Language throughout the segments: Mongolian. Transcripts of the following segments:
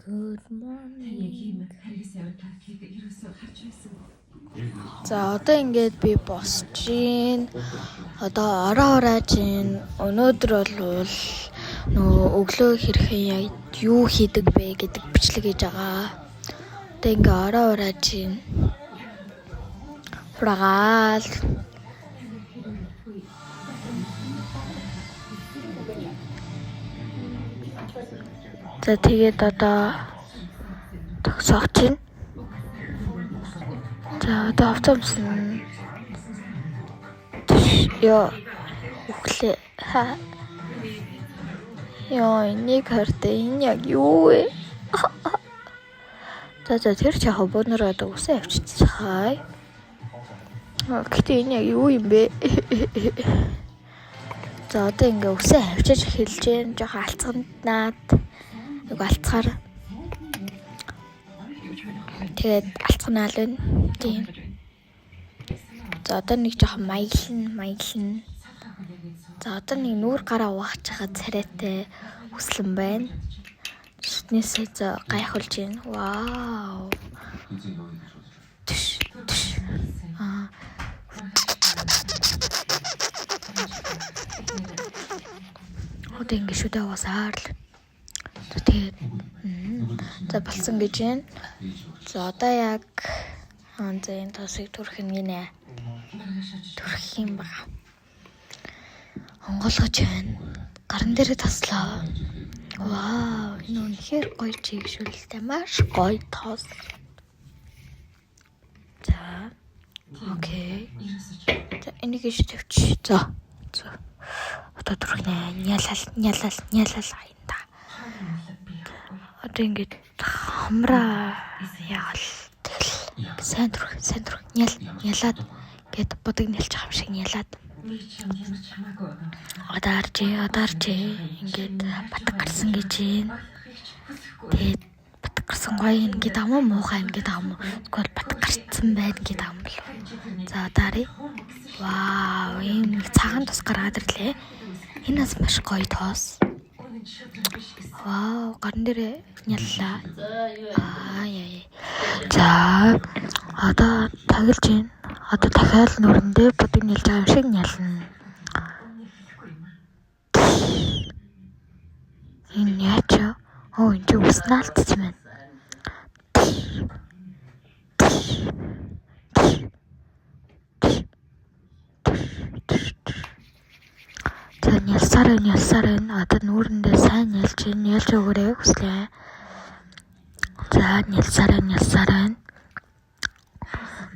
Good morning. За одоо ингээд би босч гин. Одоо ороо жин. Өнөөдөр бол нөө өглөө хэрхэн яг юу хийдэг бэ гэдэг бичлэг хийж байгаа. Одоо ингээд ороо жин. Прагаал. За тэгээд одоо тогсоох чинь. За одоо автобусын ёо өглөө ёо энийг хартай энэ яг юу вэ? За тэр чи хобоноор одоо үсээ авчицгаая. Гэтэ энэ яг юу юм бэ? За одоо ингээ үсээ авчиж эхэлж гэн жоохон алцганднаад нэг алцгаар тэгээд алцганаал байна. Тийм. За одоо нэг жоохон маяглан. За одоо нэг нүүр гараа угааж хаад царайтай үслэн байна. Шүтнээсээ за гайхуулж байна. Вау. Одоо ингэ шүдэ уусаар л. Тэгээд за болсон гэж байна. За одоо яг за энэ тосыг түрх нэ. Түрх юм байна. Онголгож байна. Гарн дээрээ таслаа. Вау, энэ үнэхээр гоё чигшүүлэлтэй маш гоё тос. За. Окей. За энийг иш тавьчих. За. Одоо түрх нэ. Нялал аянда. Одоо ингэж хамраа яал тэгэл сайн түрх нялаад гэд бодог нэлж байгаа юм шиг нялаад одаржээ ингээд батг гарсан гэж байна. Тэгээд батг гарсан гоё ингээд амуу муухай ингээд амуу тэгвэл батг гарцсан байд гэдэг юм болов. За дарыг вау энэ цагаан тус гаргаад ирлээ. Энэ бас маш гоё тоос. Вау, гарн дээрээ няллаа. За, одоо таглаж байна. Одоо дахиад нүрэндээ бодог нэлж байгаа юм шиг нялна. Энэ яач вэ? Энэ ч усналтсан байна. Нялсаар байна. Одоо нүрэндээ сайн нялж өгөөрэй хүслээ. За нялсаар байна.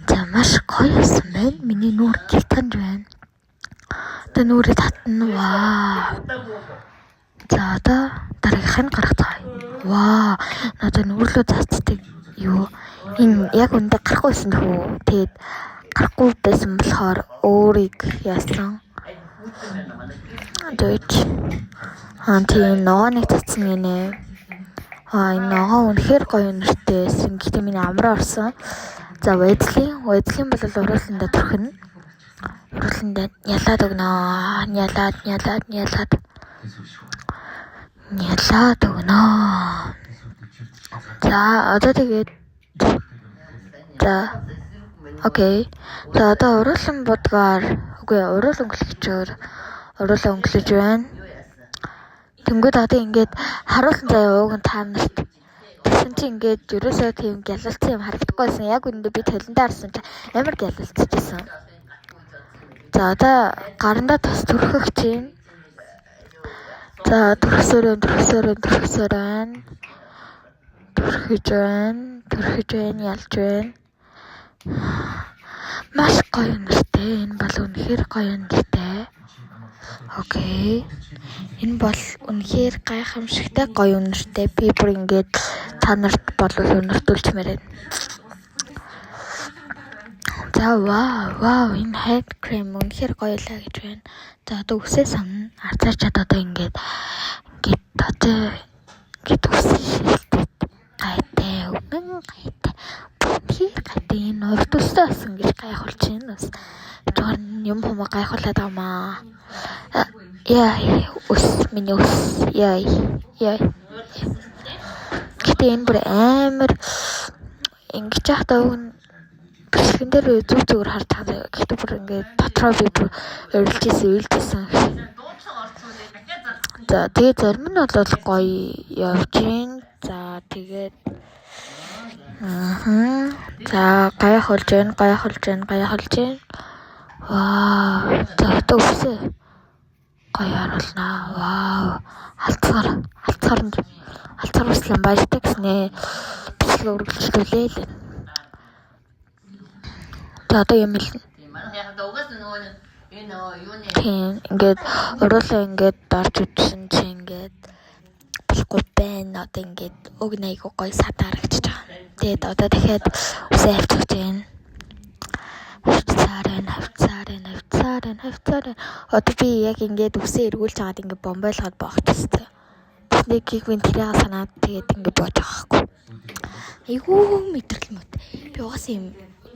За маш гоё байсан байна. Миний нүур гитанж байна. Одоо нүрээ татна. Вау. За одоо дараагийнх нь гаргацгаая. Вау. Одоо нүрлөө цацдаг юу? Энэ яг үндэ гарахгүй байсан хөө. Тэгээд гарахгүй байсан болохоор өөрийг яасан. Дөж. Тийм ногооныг татсан гинэ. Энэ ногоон үнэхээр гоё нэртэй байсан. Гэтэ миний амраа орсон. За Wesley бол урууландаа төрхнө. Урууландаа нялаад өгнө. Нялаад өгнө. За одоо тэгээд за окей. За одоо уруулан будгаар үгүй уруулан өнгөлөж байна. Тэнгүүд одоо ингээд харуулсан заяа ууг нь та нарт. Тэгсэн чи ингээд ерөөсөө тийм гялалцсан юм харагдахгүйсэн. Яг үндэ би толондоо харсан чи амар гялалцчихсан. За одоо гарандаа тас түрхэх чинь. За түрхсээр байна. Түрхэж байна, ялж байна. Маш гоё нэртэй. Энэ бол үнэхээр гоё нэртэй. Окей. Энэ бол үнэхээр гайхамшигтай гоё нэртэй. Би бүр ингээд та нарт болов өнөртүүлчмээр байна. За вау энэ head cream үнэхээр гоё лаа гэж байна. За одоо үсээ самна. Арцаар чад одоо ингээд үсээ шилдэт гайтай өгнө гайтай. Үнэхээр гайтай энэ урд үстэй болсон гэж гайхуулж байна. Бас жоор юм хумаа гайхуулаад байгаамаа. Яа, миний ус. Яа. Гэхдээ энэ бүр амар ингэж яхтаа өгн бичлэгэн дээр зүгээр харж байгаа. Гэхдээ бүр ингээд дотроо би бүр уйлжсэн. За тэгээ зарим нь бол гоё явж гин. За тэгээд за гаях болж байна. Вау. За одоо үсэ. Гоё харуулнаа. Вау. Алцгаар услан баяртай гэснэ. Бичлэг үргэлжлүүлээ л. За одоо юм хэлнэ. Тийм ингээд уруулаа ингээд дорж үтсэн чи ингээд болохгүй байна. Одоо ингээд өг найгуу гоё садарагч байгаа. Тэгээд одоо дахиад үсээ авчих чинь. Хавцаар. Одоо би яг ингээд үсээ эргүүлж хагаад ингээд бомбойлоход боогчтой. Тэсний гигвэн тэрийг санаад тэгээд ингээд боож байгаа хгүй. Айгуу мэдрэл мэт. Би угаасаа юм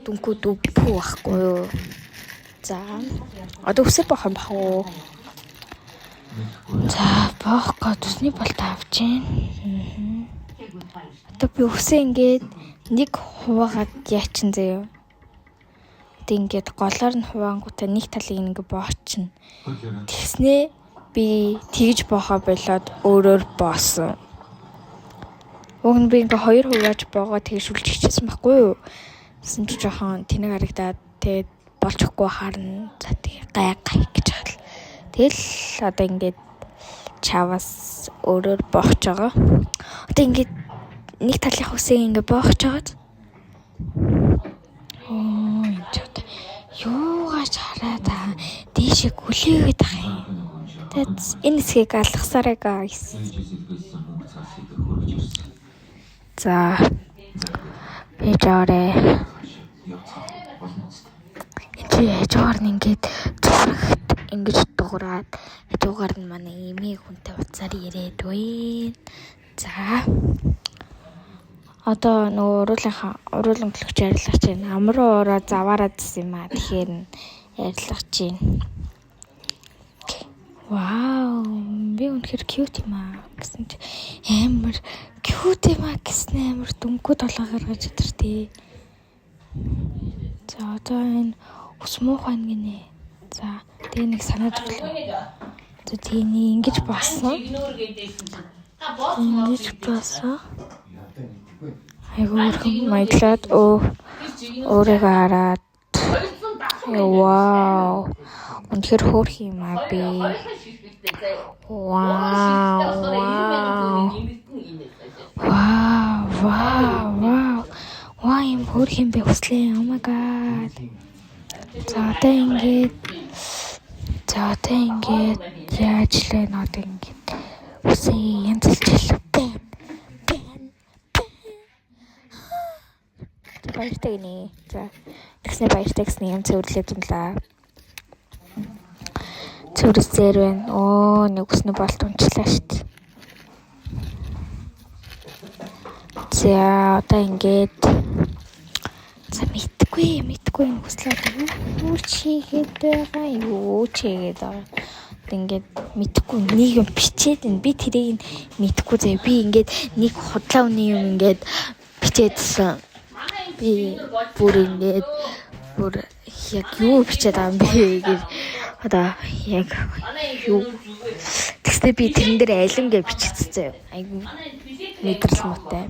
дүнхүү дүүпүү байхгүй юу. За одоо үсээ боох юм бах уу? За боох гот усны болт авч гин. Одоо би үсээ ингээд нэг хуваагаад яачин заяа. Тэг ингээд голоор нь хуваангуудаа нэг талыг ингээд боочно. Тэгснээ би тэгж боохоо болоод өөрөөр боосон. Уг нь би ингээд хоёр хувааж боогоо тэгж үлччихсэн байхгүй юу? Тэсэн чи жоохон тэнэг харагдаад тэгээд болчихгүй харна. За тэгээ гай гэж хал. Тэгэл одоо ингээд чаваас өөрөөр боохж байгаа. Одоо ингээд нэг талынх үсээ ингээд боохж байгаа. Юугаач хараад дээшээ гүлээгээд байгаа юм. Тэгэд энэ хэсгийг алгасараа guys. За би жаарэ. Энд яжгаар нь ингээд зүрхт ингэж дуурайд хажуугаар нь манай эмээ хүнтэй уцаар ирээд байна. За одоо нөгөө уруулан төлөгч ярилцах чинь амар ороо заваараад гэсэн юм аа. Тэгэхээр ярилцах чинь. Вау, би үнэхээр cute юм аа гэсэн чи амар cute юм аа гэсэн амар дүнгүй толгой гаргаж өдөртэй. За одоо энэ ус муухайн гинэ. За тэгээ нэг санаад өглөө. За тэгээ ингэж басан. Айгуу маяглаад өөрийгөө хараад вау үнэхээр хөөрх юм аа би. Вау юм хөөрх юм би хүслээ. Oh my god. За одоо ингээд яаж лээ нод ингээд үсээ янзлж байна. Баяртай гинэ. За тэгснэ баяртай гэсэн юм цэвэрлээд юм лаа. Цэвэрлсээр байна. Нэг үснэ болт унчлаа штт. За одоо ингээд за мэдгүй хүслээ үрчигээд байгаа юу чигээд байгаа. Ингээд мэдгүй нэг юм бичээд байна. Би тэрийг мэдгүй заяа. Би ингээд нэг худлаа үний юм ингээд бичээдсэн. Би бүр яг юу бичээд байгаа юм бэ гэж одоо яг юу тэгсээ би тэрэн дээр алим гэж биччихсэн. Айгу мэдрэл муутай.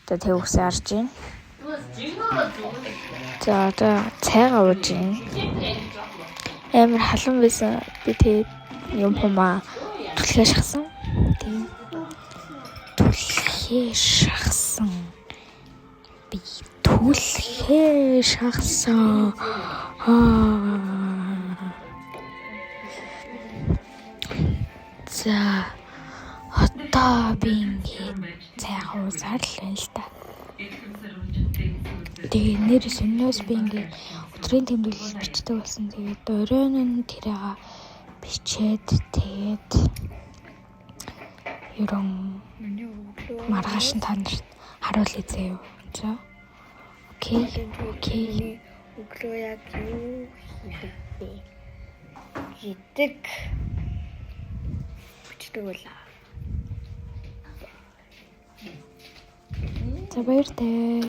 Одоо тэг үсээ харж байна. За одоо цайгаа ууж байна. Амар халуун байсан. Би тэгээд юм хумаа түлхээ шахсан. Би түлхээ шахсан. За одоо би ингээд цайгаа уусаар л байна л та. Тэгээ нэр сүннөөс би ингээд өдрийн тэмдэглэл бичдэг болсон. Тэгээд оройн нь тэрийг бичээд тэгээд ерөн маргааш нь танд харуулъя заяа. За. Окей. Өглөө яг юу хийх вэ? Жидэг. Бичдэг байлаа. За баяртай.